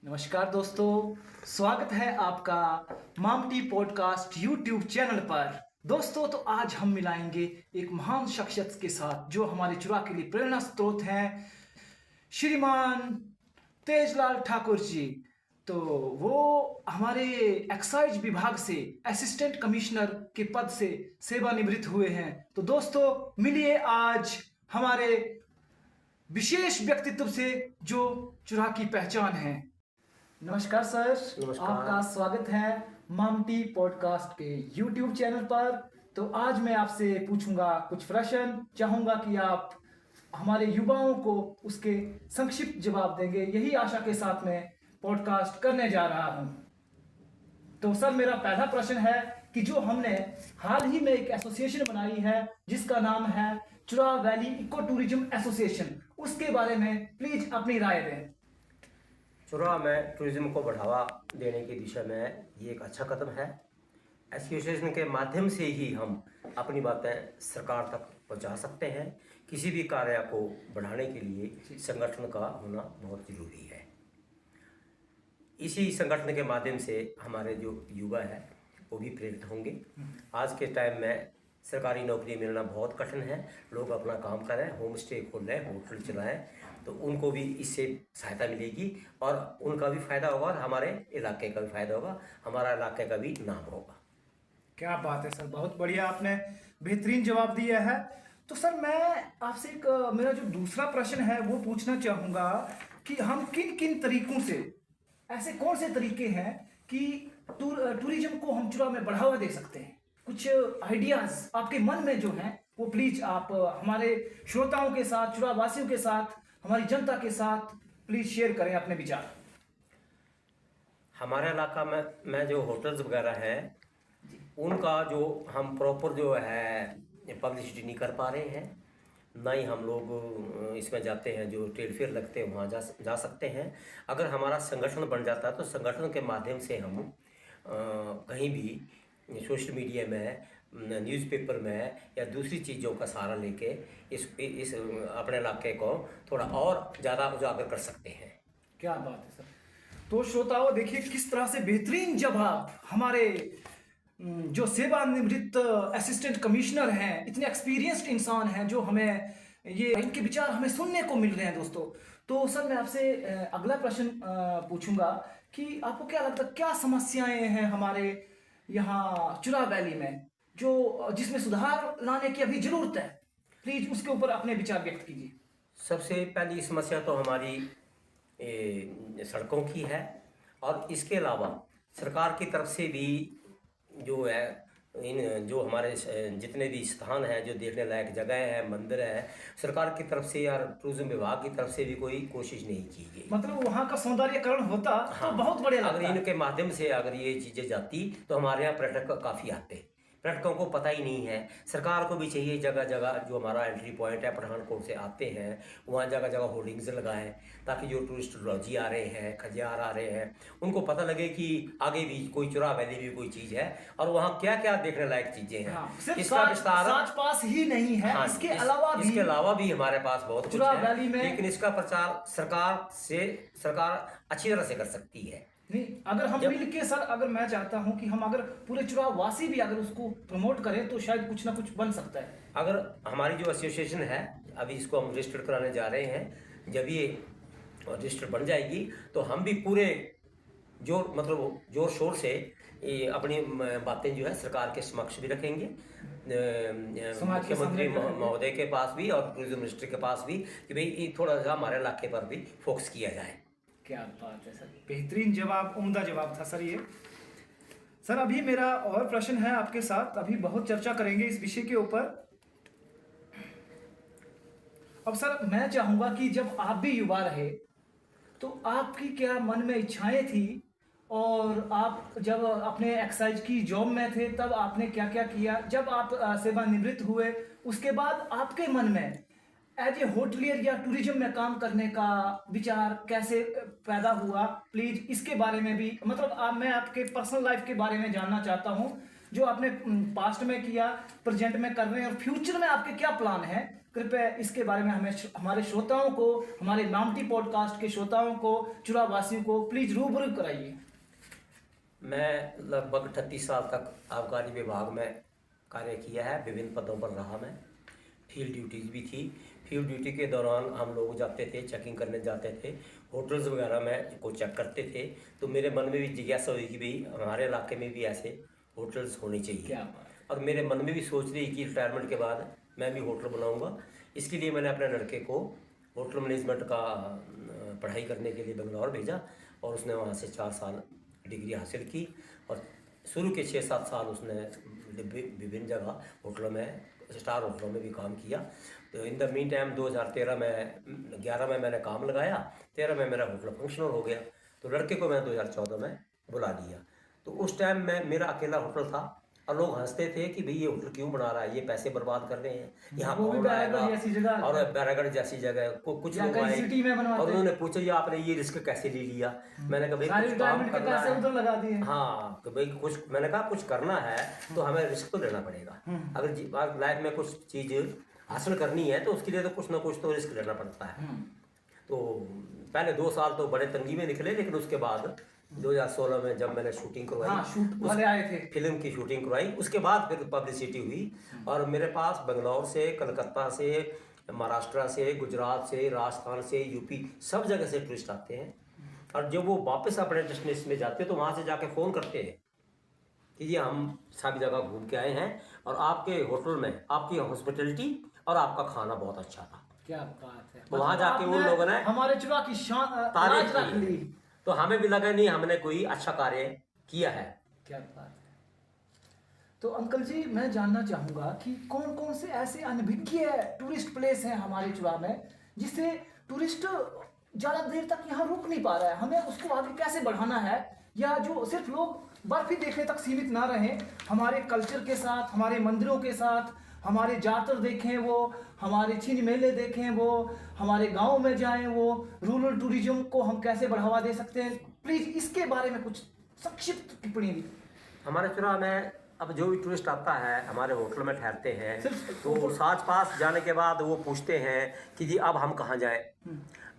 नमस्कार दोस्तों, स्वागत है आपका मामटी पॉडकास्ट यूट्यूब चैनल पर। दोस्तों, तो आज हम मिलाएंगे एक महान शख्सियत के साथ जो हमारे चुरा के लिए प्रेरणा स्रोत हैं, श्रीमान तेजलाल ठाकुर जी। तो वो हमारे एक्साइज विभाग से असिस्टेंट कमिश्नर के पद से सेवानिवृत्त हुए हैं। तो दोस्तों, मिलिए आज हमारे विशेष व्यक्तित्व से जो चुरा की पहचान है। नमस्कार सर। नमस्कार। आपका स्वागत है मामटी पॉडकास्ट के यूट्यूब चैनल पर। तो आज मैं आपसे पूछूंगा कुछ प्रश्न, चाहूंगा कि आप हमारे युवाओं को उसके संक्षिप्त जवाब देंगे। यही आशा के साथ मैं पॉडकास्ट करने जा रहा हूं। तो सर, मेरा पहला प्रश्न है कि जो हमने हाल ही में एक एसोसिएशन बनाई है जिसका नाम है चुरा वैली इको टूरिज्म एसोसिएशन, उसके बारे में प्लीज अपनी राय दें। चुरा में टूरिज्म को बढ़ावा देने की दिशा में ये एक अच्छा कदम है। एसोसिएशन के माध्यम से ही हम अपनी बातें सरकार तक पहुंचा सकते हैं। किसी भी कार्य को बढ़ाने के लिए संगठन का होना बहुत ज़रूरी है। इसी संगठन के माध्यम से हमारे जो युवा है वो भी प्रेरित होंगे। आज के टाइम में सरकारी नौकरी मिलना बहुत कठिन है। लोग अपना काम करें, होम स्टे खोलें, होटल चलाएं, तो उनको भी इससे सहायता मिलेगी और उनका भी फ़ायदा होगा और हमारे इलाके का भी फ़ायदा होगा, हमारा इलाके का भी नाम होगा। क्या बात है सर, बहुत बढ़िया, आपने बेहतरीन जवाब दिया है। तो सर, मैं आपसे एक मेरा जो दूसरा प्रश्न है वो पूछना चाहूँगा कि हम किन किन तरीकों से, ऐसे कौन से तरीके हैं कि टूरिज्म को हम चुरा में बढ़ावा दे सकते हैं। कुछ आइडियाज़ आपके मन में जो हैं वो प्लीज़ आप हमारे श्रोताओं के साथ, चुरा वासियों के साथ, हमारी जनता के साथ प्लीज़ शेयर करें अपने विचार। हमारे इलाका में जो होटल्स वगैरह हैं उनका जो हम प्रॉपर जो है पब्लिसिटी नहीं कर पा रहे हैं, ना ही हम लोग इसमें जाते हैं। जो ट्रेड फेयर लगते हैं वहाँ जा सकते हैं। अगर हमारा संगठन बन जाता है तो संगठन के माध्यम से हम कहीं भी सोशल मीडिया में, न्यूज़पेपर में या दूसरी चीज़ों का सहारा लेके इस अपने इलाके को थोड़ा और ज़्यादा उजागर कर सकते हैं। क्या बात है सर। तो श्रोताओं, देखिए किस तरह से बेहतरीन जवाब हमारे जो सेवानिवृत्त असिस्टेंट कमिश्नर हैं, इतने एक्सपीरियंस्ड इंसान हैं जो हमें ये इनके विचार हमें सुनने को मिल रहे हैं दोस्तों। तो सर, मैं आपसे अगला प्रश्न पूछूंगा कि आपको क्या लगता है, क्या समस्याएं हैं हमारे यहाँ चुरा वैली में जो जिसमें सुधार लाने की अभी जरूरत है। प्लीज उसके ऊपर अपने विचार व्यक्त कीजिए। सबसे पहली समस्या तो हमारी सड़कों की है और इसके अलावा सरकार की तरफ से भी जो है इन जो हमारे जितने भी स्थान हैं, जो देखने लायक जगह है, मंदिर है, सरकार की तरफ से या टूरिज्म विभाग की तरफ से भी कोई कोशिश नहीं की गई। मतलब वहाँ का सौंदर्यीकरण होता तो बहुत बढ़िया लगता। अगर इनके माध्यम से अगर ये चीज़ें जाती तो हमारे यहाँ पर्यटक काफ़ी आते। पर्यटकों को पता ही नहीं है। सरकार को भी चाहिए जगह जगह जो हमारा एंट्री पॉइंट है, पठानकोट से आते हैं, वहाँ जगह जगह होर्डिंग्स लगाएं ताकि जो टूरिस्ट लॉजी आ रहे हैं, खजियार आ रहे हैं, उनको पता लगे कि आगे भी कोई चुरा वैली भी कोई चीज़ है और वहाँ क्या क्या देखने लायक चीज़ें हैं। सिर्फ इसका विस्तार पास ही नहीं है, इसके अलावा भी हमारे पास बहुत कुछ है, लेकिन इसका प्रचार सरकार अच्छी तरह से कर सकती है। नहीं, अगर हम मिलके सर, अगर मैं चाहता हूं कि हम अगर पूरे चुरा वासी भी अगर उसको प्रमोट करें तो शायद कुछ ना कुछ बन सकता है। अगर हमारी जो एसोसिएशन है अभी इसको हम रजिस्टर कराने जा रहे हैं, जब ये रजिस्टर बन जाएगी तो हम भी पूरे जोर शोर से अपनी बातें जो है सरकार के समक्ष भी रखेंगे, मुख्यमंत्री महोदय के पास भी और टूरिज्म मिनिस्टर के पास भी, कि भाई थोड़ा सा हमारे इलाके पर भी फोकस किया जाए। क्या बात है सर, बेहतरीन जवाब, उम्दा जवाब था सर ये। सर, अभी मेरा और प्रश्न है आपके साथ, अभी बहुत चर्चा करेंगे इस विषय के ऊपर। अब सर, मैं चाहूंगा कि जब आप भी युवा रहे तो आपकी क्या मन में इच्छाएं थी और आप जब अपने एक्साइज की जॉब में थे तब आपने क्या क्या किया, जब आप सेवानिवृत्त हुए उसके बाद आपके मन में एज ए होटलियर या टूरिज्म में काम करने का विचार कैसे पैदा हुआ। प्लीज इसके बारे में भी, मतलब मैं आपके पर्सनल लाइफ के बारे में जानना चाहता हूं, जो आपने पास्ट में किया, प्रेजेंट में कर रहे हैं और फ्यूचर में आपके क्या प्लान है, कृपया इसके बारे में हमें हमारे श्रोताओं को, हमारे मामटी पॉडकास्ट के श्रोताओं को, चुरावासियों को प्लीज रूबरू कराइए। मैं लगभग 38 साल तक आबकारी विभाग में कार्य किया है। विभिन्न पदों पर रहा मैं। फील्ड ड्यूटीज़ भी थी। फील्ड ड्यूटी के दौरान हम लोग जाते थे, चेकिंग करने जाते थे, होटल्स वगैरह में को चेक करते थे। तो मेरे मन में भी जिज्ञासा हुई कि भाई हमारे इलाके में भी ऐसे होटल्स होने चाहिए। क्या बात। और मेरे मन में भी सोच रही कि रिटायरमेंट के बाद मैं भी होटल बनाऊंगा। इसके लिए मैंने अपने लड़के को होटल मैनेजमेंट का पढ़ाई करने के लिए बेंगलोर भेजा और उसने वहाँ से 4 साल डिग्री हासिल की और शुरू के 6-7 साल उसने विभिन्न जगह होटलों में, स्टार होटलों में भी काम किया। तो इन द मीन टाइम 2013 में 11 में मैंने काम लगाया, 13 में मेरा होटल फंक्शनल हो गया। तो लड़के को मैं 2014 में बुला लिया। तो उस टाइम में मेरा अकेला होटल था और लोग हंसते थे कि भाई ये होटल क्यों बना रहा है, ये पैसे बर्बाद कर रहे हैं, यहाँ कौन आएगा। और बैरागढ़ जैसी जगह को कुछ लोग आए और उन्होंने पूछा ये आपने ये रिस्क कैसे ले लिया। मैंने कहा भाई कुछ काम करना है। हाँ तो भाई कुछ, मैंने कहा कुछ करना है तो हमें रिस्क तो लेना पड़ेगा। अगर लाइफ में कुछ चीज़ हासिल करनी है तो उसके लिए तो कुछ ना कुछ तो रिस्क लेना पड़ता है। तो पहले 2 साल तो बड़े तंगी में निकले, लेकिन उसके बाद 2016 में जब मैंने शूटिंग करवाई, हाँ, शूट वाले आए थे, फिल्म की शूटिंग करवाई, उसके बाद फिर पब्लिसिटी हुई। और मेरे पास बेंगलोर से, कलकत्ता से, महाराष्ट्र से, गुजरात से, राजस्थान से, यूपी सब जगह से टूरिस्ट आते हैं। और जब वो वापस अपने डेस्टिनेशन में जाते हैं तो वहाँ से जाके फ़ोन करते हैं कि ये हम सभी जगह घूम के आए हैं और आपके होटल में आपकी हॉस्पिटलिटी और आपका खाना बहुत अच्छा था। क्या बात है। वहाँ जाके उन लोगों ने हमारे चुरा की तारीफ की, तो हमें भी लगा नहीं हमने कोई अच्छा कार्य किया है। क्या बात है। तो अंकल जी मैं जानना चाहूँगा कि कौन कौन से ऐसे अनभिज्ञ टूरिस्ट प्लेस हैं हमारे चुरा में जिससे टूरिस्ट ज़्यादा देर तक यहाँ रुक नहीं पा रहा है, हमें उसको आगे कैसे बढ़ाना है, या जो सिर्फ लोग बर्फ ही देखने तक सीमित ना रहें, हमारे कल्चर के साथ, हमारे मंदिरों के साथ, हमारे जातर देखें वो, हमारे छिंज मेले देखें वो, हमारे गांव में जाएं वो, रूरल टूरिज्म को हम कैसे बढ़ावा दे सकते हैं, प्लीज इसके बारे में कुछ संक्षिप्त टिप्पणी दी। हमारे चुरा में अब जो भी टूरिस्ट आता है हमारे होटल में ठहरते हैं तो साथ पास जाने के बाद वो पूछते हैं कि जी अब हम कहाँ जाएं।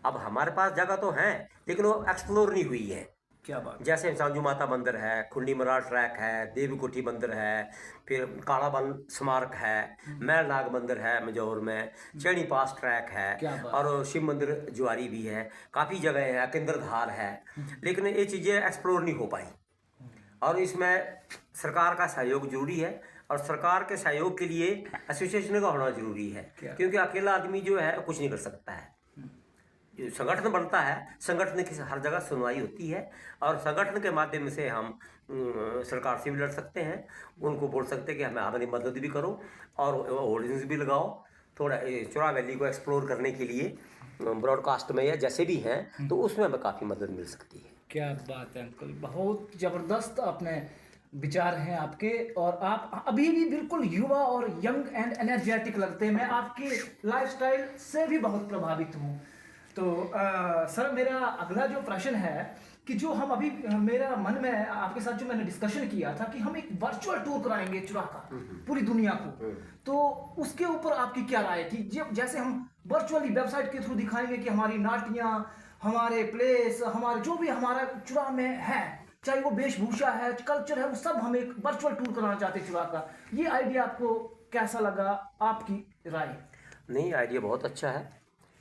अब हमारे पास जगह तो है लेकिन वो एक्सप्लोर नहीं हुई है। क्या बात। जैसे सांजू माता मंदिर है, खुंडी मराल ट्रैक है, देवी कोठी मंदिर है, फिर कालाबन स्मारक है, मैलनाग मंदिर है मजौर में, चैनी पास ट्रैक है और शिव मंदिर जुआरी भी है, काफ़ी जगह है, केंद्रधार है, लेकिन ये चीज़ें एक्सप्लोर नहीं हो पाई। और इसमें सरकार का सहयोग जरूरी है और सरकार के सहयोग के लिए एसोसिएशन का होना जरूरी है, क्योंकि अकेला आदमी जो है कुछ नहीं कर सकता है। संगठन बनता है, संगठन की हर जगह सुनवाई होती है और संगठन के माध्यम से हम सरकार से भी लड़ सकते हैं, उनको बोल सकते हैं कि हमें हमारी मदद भी करो और होर्डिंग्स भी लगाओ, थोड़ा चुरा वैली को एक्सप्लोर करने के लिए ब्रॉडकास्ट में या जैसे भी हैं तो उसमें हमें काफ़ी मदद मिल सकती है। क्या बात है अंकल, बहुत ज़बरदस्त अपने विचार हैं आपके और आप अभी भी बिल्कुल युवा और यंग एंड एनर्जेटिक लगते हैं। मैं आपके लाइफस्टाइल से भी बहुत प्रभावित हूँ। तो सर मेरा अगला जो प्रश्न है कि जो हम अभी मेरा मन में आपके साथ जो मैंने डिस्कशन किया था कि हम एक वर्चुअल टूर कराएंगे चुरा का पूरी दुनिया को, तो उसके ऊपर आपकी क्या राय थी? जैसे हम वर्चुअली वेबसाइट के थ्रू दिखाएंगे कि हमारी नाटियाँ, हमारे प्लेस, हमारे जो भी हमारा चुरा में है, चाहे वो वेशभूषा है, कल्चर है, वो सब हम एक वर्चुअल टूर कराना चाहते हैं चुरा का। ये आइडिया आपको कैसा लगा, आपकी राय? नहीं, आइडिया बहुत अच्छा है,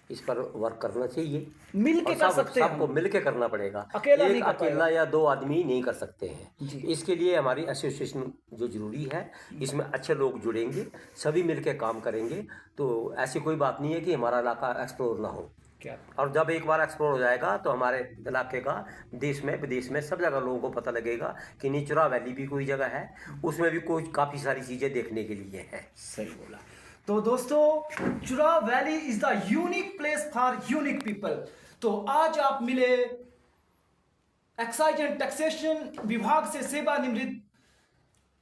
इस पर वर्क करना चाहिए, मिल के कर सकते हैं, सबको मिल के करना पड़ेगा, अकेला या 2 आदमी नहीं कर सकते हैं। इसके लिए हमारी एसोसिएशन जो जरूरी है, इसमें अच्छे लोग जुड़ेंगे, सभी मिल के काम करेंगे तो ऐसी कोई बात नहीं है कि हमारा इलाका एक्सप्लोर ना हो। क्या? और जब एक बार एक्सप्लोर हो जाएगा तो हमारे इलाके का देश में विदेश में सब जगह लोगों को पता लगेगा कि निचुरा वैली भी कोई जगह है, उसमें भी कोई काफ़ी सारी चीज़ें देखने के लिए है। सही बोला। तो दोस्तों चुरा valley is the unique place for unique people. तो आज आप मिले एक्साइज एंड टैक्सेशन विभाग से सेवानिवृत्त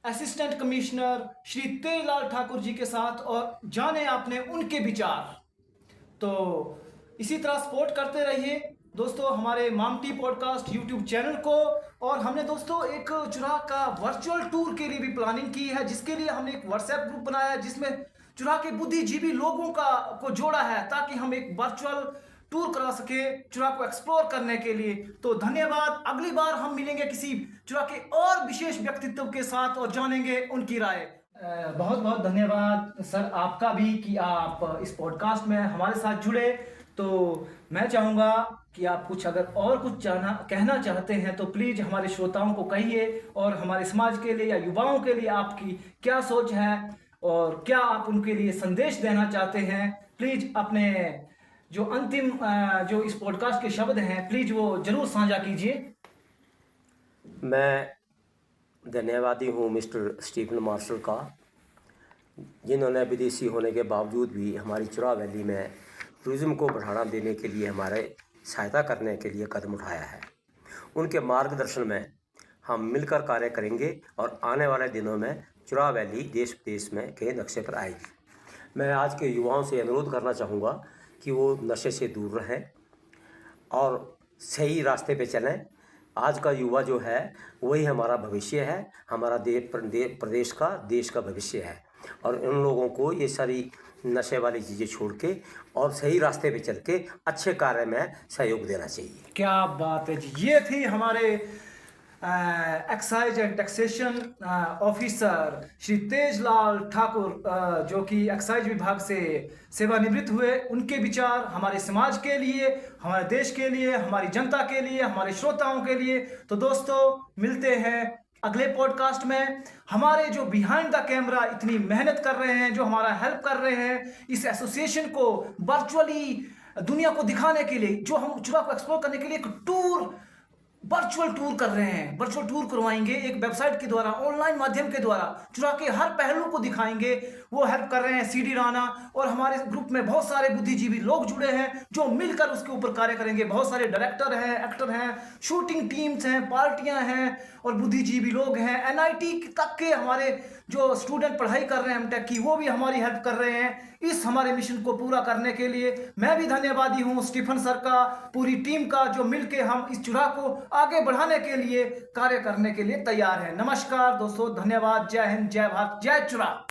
असिस्टेंट कमिश्नर श्री तेजलाल ठाकुर जी के साथ और जाने आपने उनके विचार। तो इसी तरह सपोर्ट करते रहिए दोस्तों हमारे मामटी पॉडकास्ट यूट्यूब चैनल को। और हमने दोस्तों एक चुरा का वर्चुअल टूर के लिए भी प्लानिंग की है, जिसके लिए हमने एक व्हाट्सएप ग्रुप बनाया है जिसमें चुरा के बुद्धिजीवी लोगों को जोड़ा है ताकि हम एक वर्चुअल टूर करा सके चुरा को एक्सप्लोर करने के लिए। तो धन्यवाद। अगली बार हम मिलेंगे किसी चुरा के और विशेष व्यक्तित्व के साथ और जानेंगे उनकी राय। बहुत बहुत धन्यवाद सर आपका भी कि आप इस पॉडकास्ट में हमारे साथ जुड़े। तो मैं चाहूँगा कि आप कुछ अगर और कुछ कहना चाहते हैं तो प्लीज़ हमारे श्रोताओं को कहिए, और हमारे समाज के लिए या युवाओं के लिए आपकी क्या सोच है और क्या आप उनके लिए संदेश देना चाहते हैं। प्लीज़ अपने जो अंतिम जो इस पॉडकास्ट के शब्द हैं प्लीज़ वो ज़रूर साझा कीजिए। मैं धन्यवादी हूँ मिस्टर स्टीफन मार्शल का, जिन्होंने विदेशी होने के बावजूद भी हमारी चुरा वैली में टूरिज़्म को बढ़ावा देने के लिए हमारे सहायता करने के लिए कदम उठाया है। उनके मार्गदर्शन में हम मिलकर कार्य करेंगे और आने वाले दिनों में चुरा वैली देश विदेश में के नक्शे पर आएगी। मैं आज के युवाओं से अनुरोध करना चाहूँगा कि वो नशे से दूर रहें और सही रास्ते पे चलें। आज का युवा जो है वही हमारा भविष्य है, हमारा प्रदेश का देश का भविष्य है, और उन लोगों को ये सारी नशे वाली चीज़ें छोड़ के और सही रास्ते पे चल के अच्छे कार्य में सहयोग देना चाहिए। क्या बात है जी। ये थी हमारे excise and taxation officer Shri Tejlal Thakur, जो कि एक्साइज विभाग से सेवानिवृत्त हुए। उनके विचार हमारे समाज के लिए, हमारे देश के लिए, हमारी जनता के लिए, हमारे श्रोताओं के लिए। तो दोस्तों मिलते हैं अगले पॉडकास्ट में। हमारे जो बिहाइंड द कैमरा इतनी मेहनत कर रहे हैं, जो हमारा हेल्प कर रहे हैं इस एसोसिएशन को वर्चुअली दुनिया को दिखाने के लिए, जो हम चुरा को एक्सप्लोर करने के लिए एक वर्चुअल टूर कर रहे हैं, वर्चुअल टूर करवाएंगे एक वेबसाइट के द्वारा, ऑनलाइन माध्यम के द्वारा चुरा के हर पहलू को दिखाएंगे। वो हेल्प कर रहे हैं सीडी राणा, और हमारे ग्रुप में बहुत सारे बुद्धिजीवी लोग जुड़े हैं जो मिलकर उसके ऊपर कार्य करेंगे। बहुत सारे डायरेक्टर हैं, एक्टर हैं, शूटिंग टीम्स हैं, पार्टियां हैं और बुद्धिजीवी लोग हैं। एनआईटी तक के हमारे जो स्टूडेंट पढ़ाई कर रहे हैं एमटेक की, वो भी हमारी हेल्प कर रहे हैं इस हमारे मिशन को पूरा करने के लिए। मैं भी धन्यवादी हूँ स्टीफन सर का, पूरी टीम का, जो मिलके हम इस चुरा को आगे बढ़ाने के लिए कार्य करने के लिए तैयार है। नमस्कार दोस्तों, धन्यवाद। जय हिंद, जय भारत, जय चुरा।